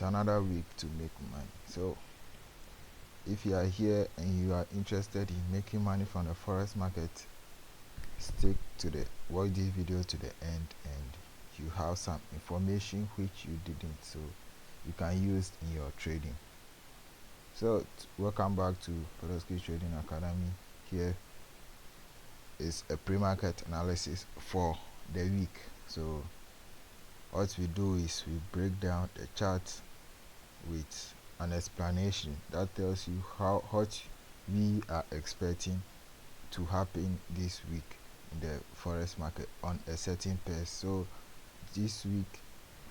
it's another week to make money. So if you are here and you are interested in making money from the forex market, stick to watch this video to the end, and you have some information which you didn't, so you can use in your trading. So welcome back to Podoski Trading Academy. Here is a pre-market analysis for the week. So what we do is we break down the chart with an explanation that tells you what we are expecting to happen this week in the forex market on a certain pair. So this week,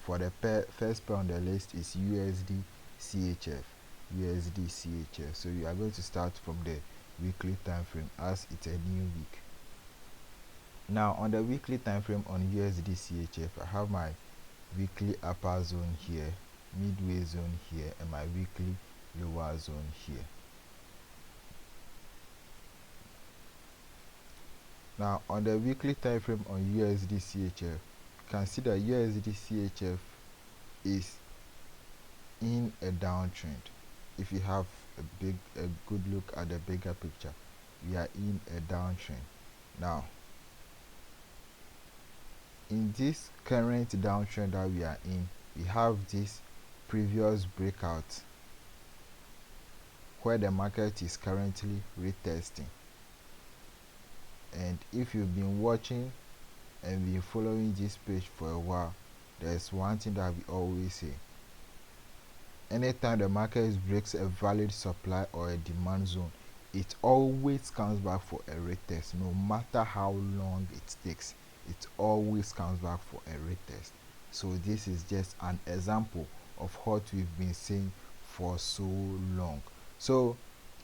for the first pair on the list is USDCHF. So we are going to start from the weekly time frame, as it's a new week. Now on the weekly time frame on USDCHF, I have my weekly upper zone here, midway zone here, and my weekly lower zone here. Now on the weekly time frame on USDCHF, you can see that USDCHF is in a downtrend. If you have a good look at the bigger picture, we are in a downtrend. Now in this current downtrend that we are in, we have this previous breakout where the market is currently retesting. And if you've been watching and been following this page for a while, there's one thing that we always say: anytime the market breaks a valid supply or a demand zone, it always comes back for a retest. No matter how long it takes, it always comes back for a retest. So this is just an example of what we've been saying for so long. So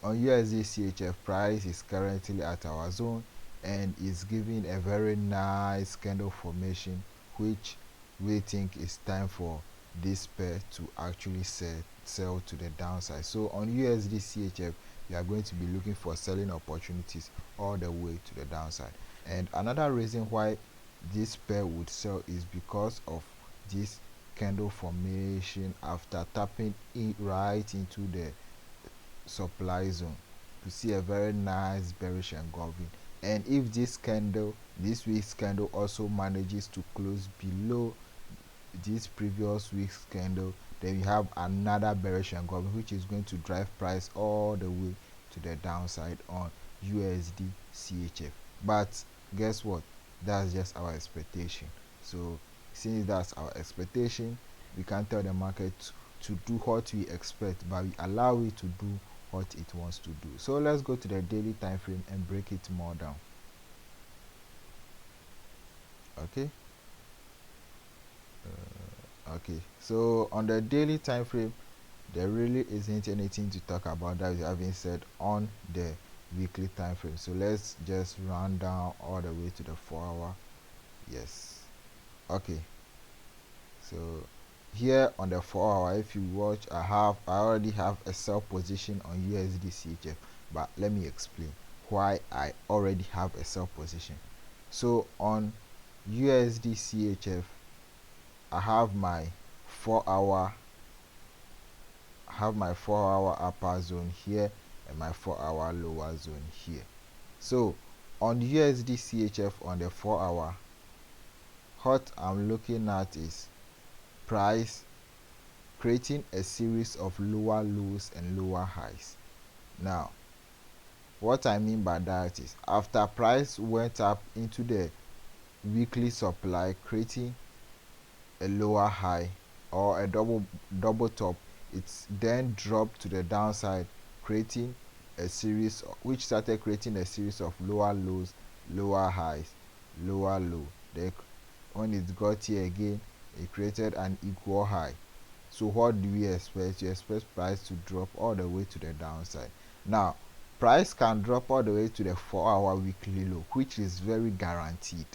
on USDCHF, price is currently at our zone and is giving a very nice candle formation, which we think is time for this pair to actually sell to the downside. So on USDCHF, we are going to be looking for selling opportunities all the way to the downside. And another reason why this pair would sell is because of this candle formation after tapping in right into the supply zone to see a very nice bearish engulfing. And if this week's candle also manages to close below this previous week's candle, then we have another bearish engulfing, which is going to drive price all the way to the downside on USDCHF. But guess what? That's just our expectation. So since that's our expectation, we can't tell the market to do what we expect, but we allow it to do what it wants to do. So let's go to the daily time frame and break it more down. Okay. Okay, so on the daily time frame, there really isn't anything to talk about that we haven't said on the weekly time frame. So let's just run down all the way to the 4-hour. Yes. Okay, so here on the 4-hour, if you watch, I already have a sell position on USDCHF, but let me explain why I already have a sell position. So on USDCHF, I have my 4-hour upper zone here and my 4-hour lower zone here. So on USDCHF on the 4-hour, what I'm looking at is price creating a series of lower lows and lower highs. Now what I mean by that is, after price went up into the weekly supply, creating a lower high or a double top, it's then dropped to the downside, creating a series which started creating a series of lower lows, lower highs, lower low. Then when it got here again, it created an equal high. So what do we expect? You expect price to drop all the way to the downside. Now price can drop all the way to the 4-hour weekly low, which is very guaranteed.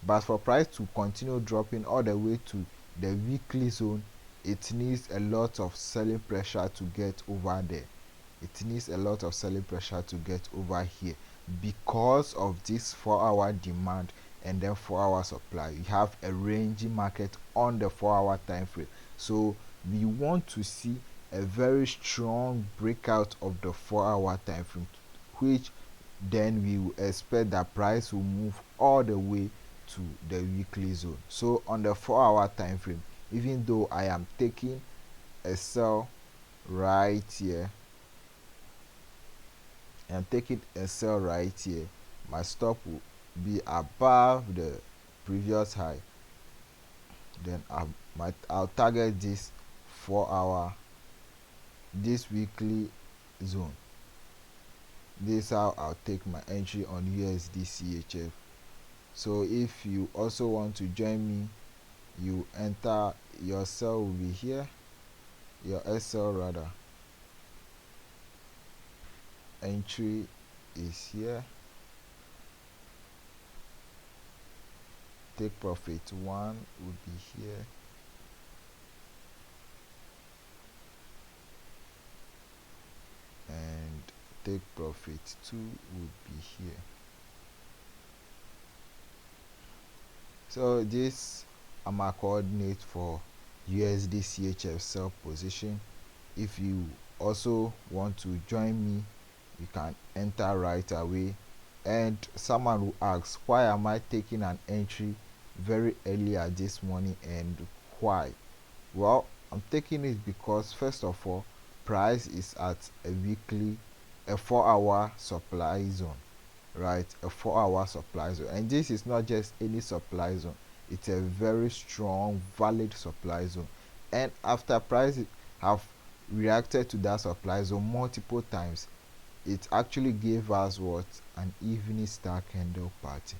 But for price to continue dropping all the way to the weekly zone, it needs a lot of selling pressure to get over there. It needs a lot of selling pressure to get over here because of this 4-hour demand and then 4-hour supply. You have a ranging market on the 4-hour time frame. So we want to see a very strong breakout of the 4-hour time frame, which then we will expect that price will move all the way to the weekly zone. So on the 4-hour time frame, even though I am taking a sell right here, I'm taking a sell right here, my stop will be above the previous high. Then I'll target this 4-hour, this weekly zone. This is how I'll take my entry on USDCHF. So if you also want to join me, you enter, your sell will be here, your SL rather, entry is here, take profit 1 would be here, and take profit 2 would be here. So this are my coordinate for USDCHF sell position. If you also want to join me, you can enter right away. And someone will ask, why am I taking an entry very earlier this morning, and why? Well, I'm taking it because first of all, price is at a 4-hour supply zone, right? A 4-hour supply zone, and this is not just any supply zone, it's a very strong valid supply zone. And after price have reacted to that supply zone multiple times, it actually gave us what? An evening star candle pattern.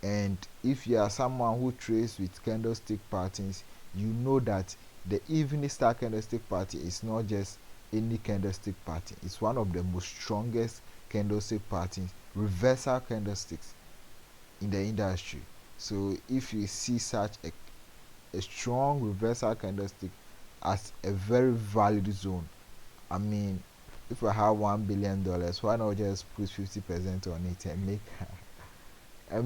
And if you are someone who trades with candlestick patterns, you know that the evening star candlestick pattern is not just any candlestick pattern, it's one of the most strongest candlestick patterns, reversal candlesticks in the industry. So if you see such a strong reversal candlestick as a very valid zone, I mean, if I have $1 billion, why not just put 50% on it and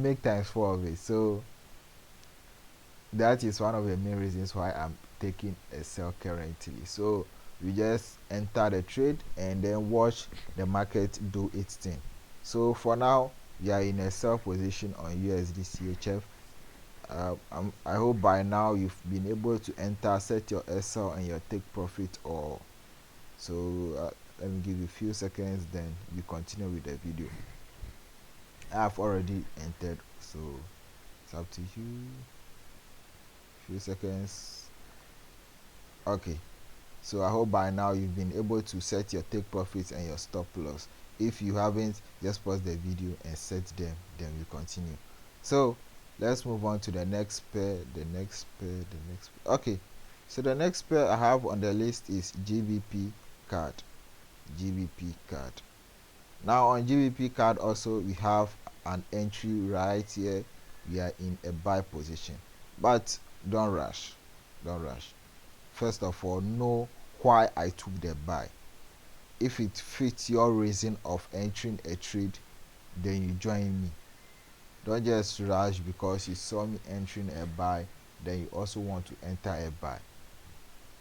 make times 4 of it? So that is one of the main reasons why I'm taking a sell currently. So we just enter the trade and then watch the market do its thing. So for now, we are in a sell position on USDCHF. I hope by now you've been able to enter, set your SL and your take profit. Or so let me give you a few seconds, then we continue with the video. I have already entered, so it's up to you. Few seconds. Okay, so I hope by now you've been able to set your take profits and your stop loss. If you haven't, just pause the video and set them, then we continue. So let's move on to the next pair, okay. So the next pair I have on the list is GBPCAD. Now on GBPCAD also we have an entry right here. We are in a buy position, but don't rush. First of all, know why I took the buy. If it fits your reason of entering a trade, then you join me. Don't just rush because you saw me entering a buy, then you also want to enter a buy.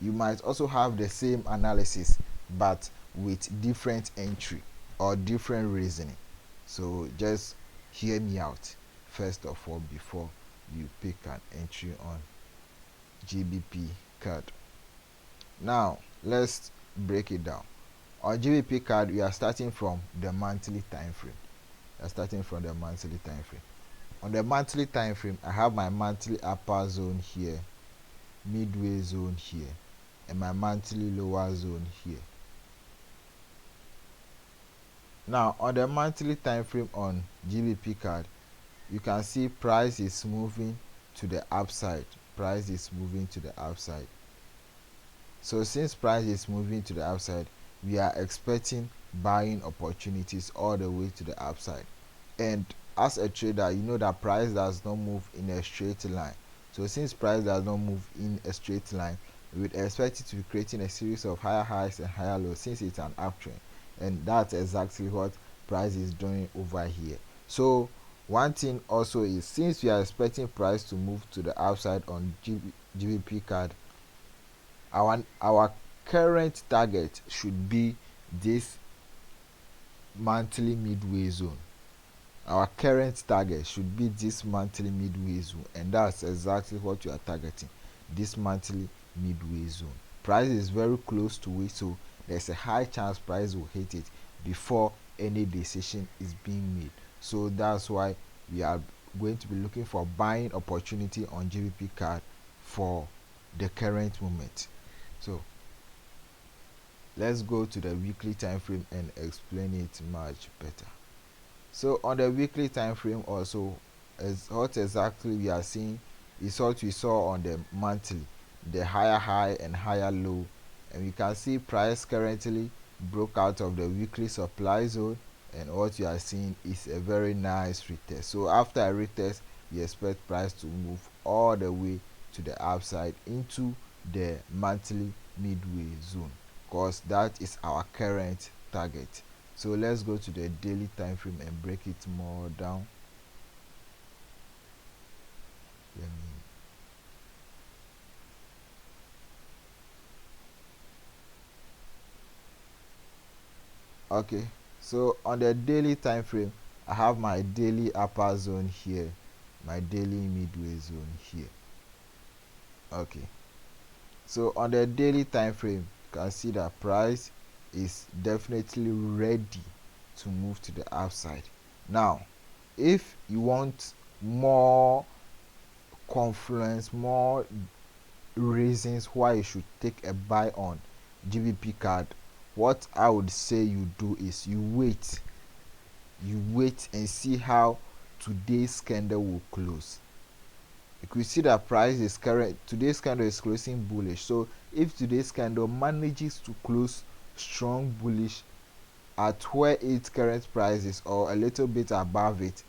You might also have the same analysis but with different entry or different reasoning. So just hear me out first of all before you pick an entry on GBPCAD. Now let's break it down. On GBPCAD, we are starting from the monthly time frame. On the monthly time frame, I have my monthly upper zone here, midway zone here, and my monthly lower zone here. Now on the monthly time frame on GBPCAD, you can see price is moving to the upside. So since price is moving to the upside, we are expecting buying opportunities all the way to the upside. And as a trader, you know that price does not move in a straight line. So since price does not move in a straight line, we would expect it to be creating a series of higher highs and higher lows since it's an uptrend. And that's exactly what price is doing over here. So one thing also is, since we are expecting price to move to the upside on GBPCAD, our current target should be this monthly midway zone. Our current target should be this monthly midway zone, and that's exactly what you are targeting, this monthly midway zone. Price is very close to it, so there's a high chance price will hit it before any decision is being made. So that's why we are going to be looking for buying opportunity on GBPCAD for the current moment. So let's go to the weekly time frame and explain it much better. So on the weekly time frame also, what exactly we are seeing is what we saw on the monthly, the higher high and higher low, and we can see price currently broke out of the weekly supply zone, and what you are seeing is a very nice retest. So after a retest, we expect price to move all the way to the upside into the monthly midway zone, because that is our current target. So let's go to the daily time frame and break it more down. Okay, so on the daily time frame, I have my daily upper zone here, my daily midway zone here. Okay, so on the daily time frame, you can see that price is definitely ready to move to the upside. Now, if you want more confluence, more reasons why you should take a buy on GBPCAD, what I would say you do is you wait and see how today's candle will close. You could see that price is today's candle is closing bullish. So if today's candle manages to close strong bullish at where its current price is or a little bit above it,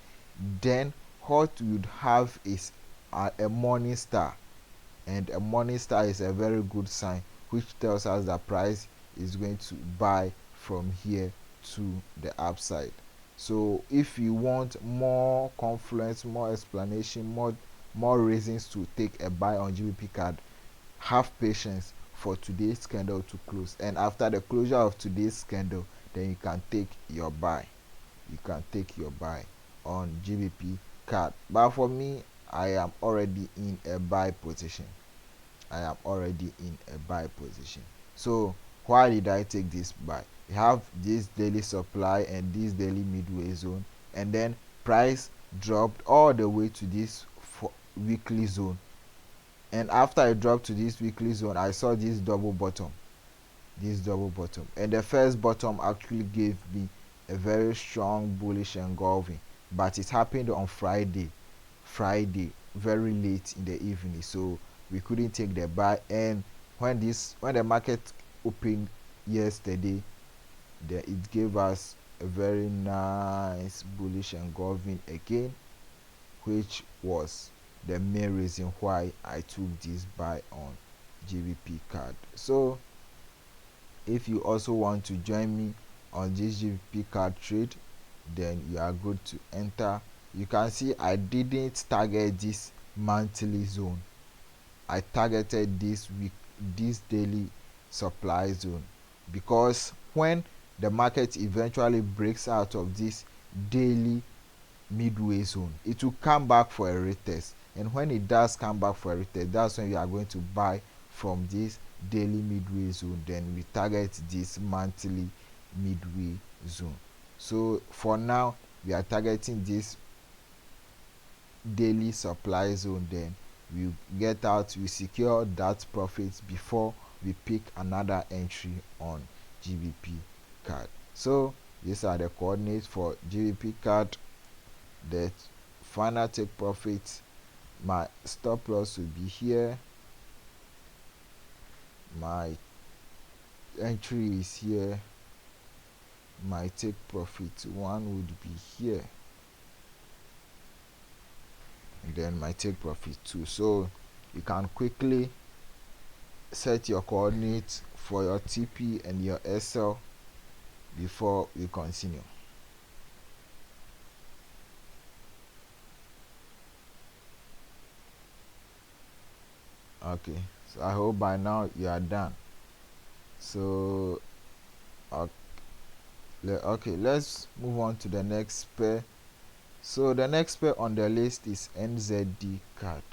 then what we would have is a morning star, and a morning star is a very good sign which tells us that price is going to buy from here to the upside. So if you want more confluence, more explanation, more reasons to take a buy on GBPCAD, have patience for today's candle to close, and after the closure of today's candle, then you can take your buy on GBPCAD. But for me, I am already in a buy position. So why did I take this buy? We have this daily supply and this daily midway zone, and then price dropped all the way to this weekly zone, and after I dropped to this weekly zone, I saw this double bottom, and the first bottom actually gave me a very strong bullish engulfing, but it happened on Friday very late in the evening, so we couldn't take the buy. And when the market opened yesterday, it gave us a very nice bullish engulfing again, which was the main reason why I took this buy on GBPCAD. So if you also want to join me on this GBPCAD trade, then you are good to enter. You can see I didn't target this monthly zone, I targeted this daily supply zone, because when the market eventually breaks out of this daily midway zone, it will come back for a retest, and when it does come back for a retest, that's when we are going to buy from this daily midway zone. Then we target this monthly midway zone. So for now, we are targeting this daily supply zone, then we get out, we secure that profit before we pick another entry on GBPCAD. So these are the coordinates for GBPCAD. The final take profit, my stop loss will be here, my entry is here, my take profit one would be here, and then my take profit 2. So you can quickly set your coordinates for your TP and your SL before we continue. Okay, so I hope by now you are done. So okay, let's move on to the next pair. So the next pair on the list is NZDCAD.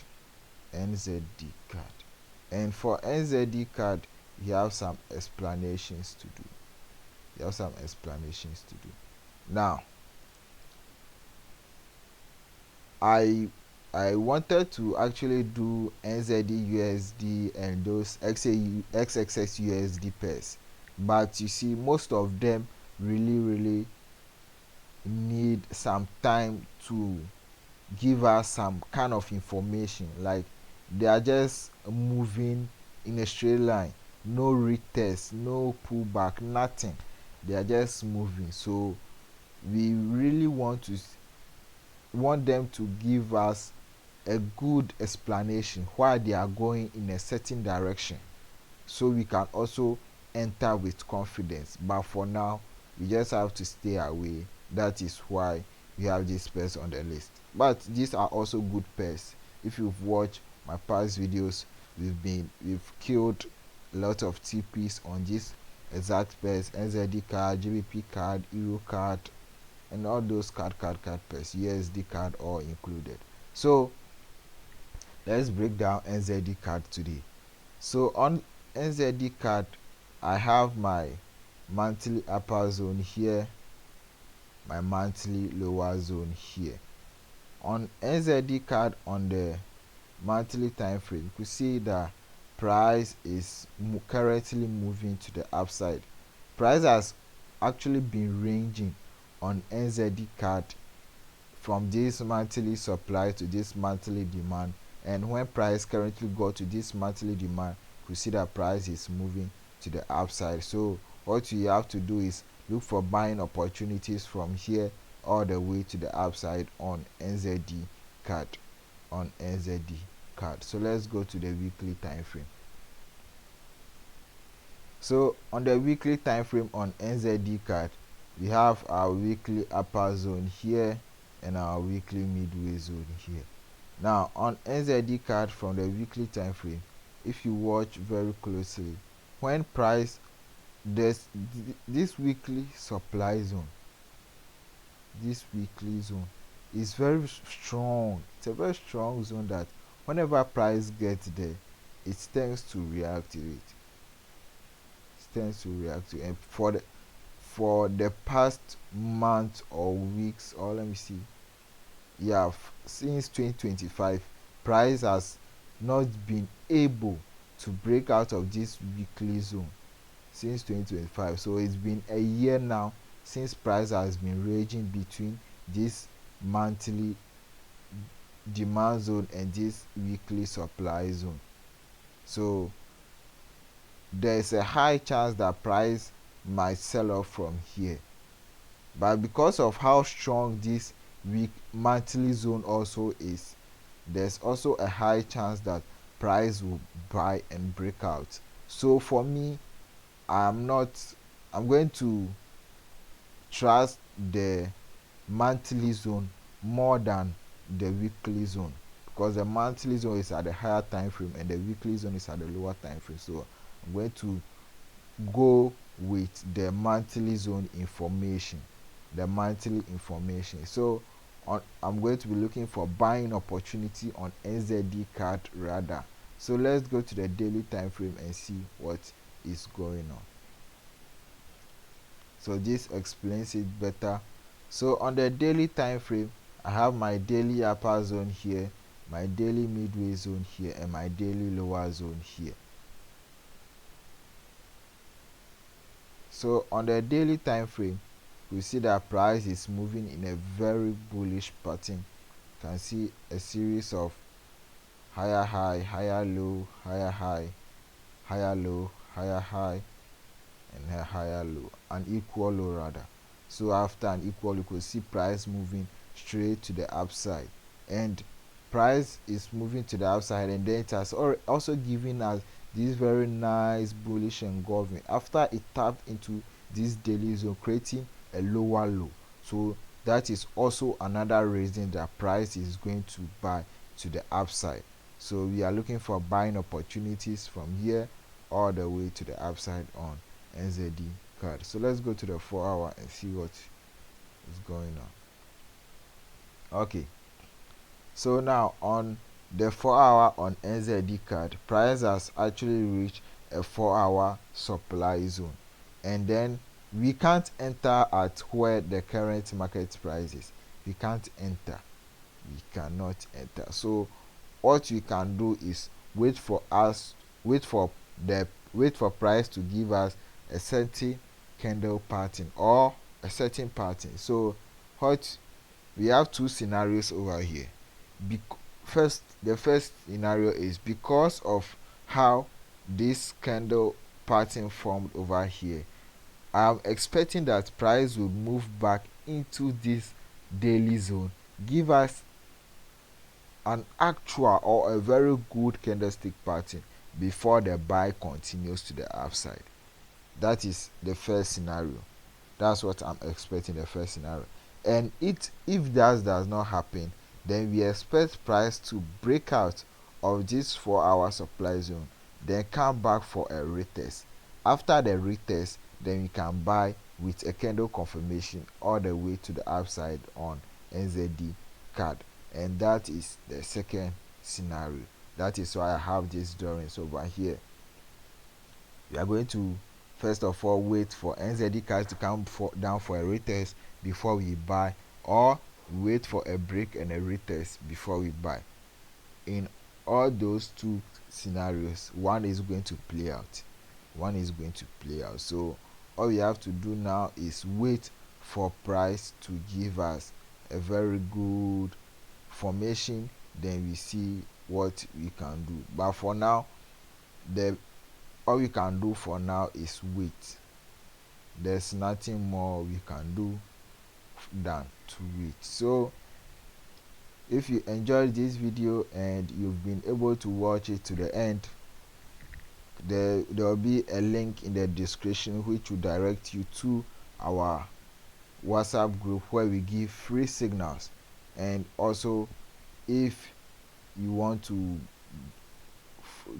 NZDCAD. And for NZDCAD, you have some explanations to do. Now, I wanted to actually do NZD and those XXX USD pairs, but you see, most of them really need some time to give us some kind of information. Like, they are just moving in a straight line, no retest, no pullback, nothing. They are just moving. So we really want them to give us a good explanation why they are going in a certain direction, so we can also enter with confidence. But for now, we just have to stay away. That is why we have these pairs on the list. But these are also good pairs. If you've watched my past videos, we've killed a lot of TPs on these exact pairs: NZD card, GBP card, Euro card, and all those card pairs, USD card all included. So let's break down NZD card today. So on NZD card, I have my monthly upper zone here, my monthly lower zone here. On NZD card, on the monthly time frame, you could see that price is currently moving to the upside. Price has actually been ranging on NZD card from this monthly supply to this monthly demand, and when price currently got to this monthly demand, you see that price is moving to the upside. So what you have to do is look for buying opportunities from here all the way to the upside on NZD card. So let's go to the weekly time frame. So on the weekly time frame on NZD card, we have our weekly upper zone here and our weekly midway zone here. Now on NZD card, from the weekly time frame, if you watch very closely, when price, there's this weekly supply zone, this weekly zone is very strong. It's a very strong zone that whenever price gets there, it tends to reactivate. And for the past month or weeks, or let me see, yeah, since 2025, price has not been able to break out of this weekly zone since 2025. So it's been a year now since price has been ranging between this monthly demand zone and this weekly supply zone. So there's a high chance that price might sell off from here, but because of how strong this monthly zone also is, there's also a high chance that price will buy and break out. So for me, I'm going to trust the monthly zone more than the weekly zone, because the monthly zone is at the higher time frame and the weekly zone is at the lower time frame. So I'm going to go with the monthly zone information. So I'm going to be looking for buying opportunity on NZD card radar. So let's go to the daily time frame and see what is going on. So this explains it better. So on the daily time frame, I have my daily upper zone here, my daily midway zone here, and my daily lower zone here. So on the daily time frame, we see that price is moving in a very bullish pattern. You can see a series of higher high, higher low, higher high, higher low, higher high, and a higher low, an equal low rather. So after an equal, you could see price moving straight to the upside, and price is moving to the upside, and then it has also given us this very nice bullish engulfing after it tapped into this daily zone, creating a lower low. So that is also another reason that price is going to buy to the upside. So we are looking for buying opportunities from here all the way to the upside on NZDCAD. So let's go to the 4-hour and see what is going on. Okay, so now on the 4-hour on NZDCAD, price has actually reached a 4-hour supply zone, and then we can't enter at where the current market price is. We can't enter, we cannot enter. So what we can do is wait for price to give us a certain candle pattern or a certain pattern. So what we have two scenarios over here. The first scenario is because of how this candle pattern formed over here, I'm expecting that price will move back into this daily zone, give us an actual or a very good candlestick pattern before the buy continues to the upside. That is the first scenario. That's what I'm expecting, the first scenario. And if that does not happen, then we expect price to break out of this 4-hour supply zone, then come back for a retest. After the retest, then we can buy with a candle confirmation all the way to the upside on NZDCAD. And that is the second scenario. That is why I have these drawings over here. We are going to first of all wait for NZDCAD to come down for a retest before we buy, or wait for a break and a retest before we buy. In all those two scenarios, one is going to play out. So all we have to do now is wait for price to give us a very good formation, then we see what we can do. But for now, all we can do for now is wait. There's nothing more we can do than to wait. So if you enjoyed this video and you've been able to watch it to the end, there will be a link in the description which will direct you to our WhatsApp group where we give free signals. And also, if you want to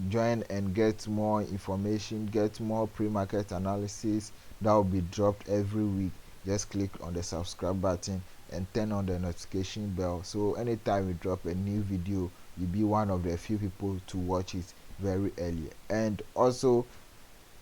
join and get more information, get more pre-market analysis that will be dropped every week, just click on the subscribe button and turn on the notification bell, so anytime we drop a new video, you'll be one of the few people to watch it very early. And also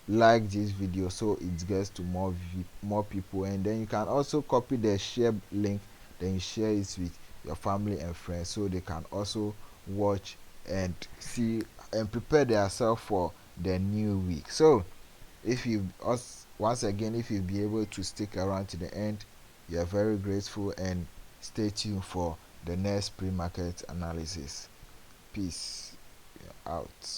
like this video so it gets to more people, and then you can also copy the share link, then you share it with your family and friends so they can also watch and see and prepare themselves for the new week. So if you once again, if you be able to stick around to the end, we are very grateful, and stay tuned for the next pre-market analysis. Peace. We are out.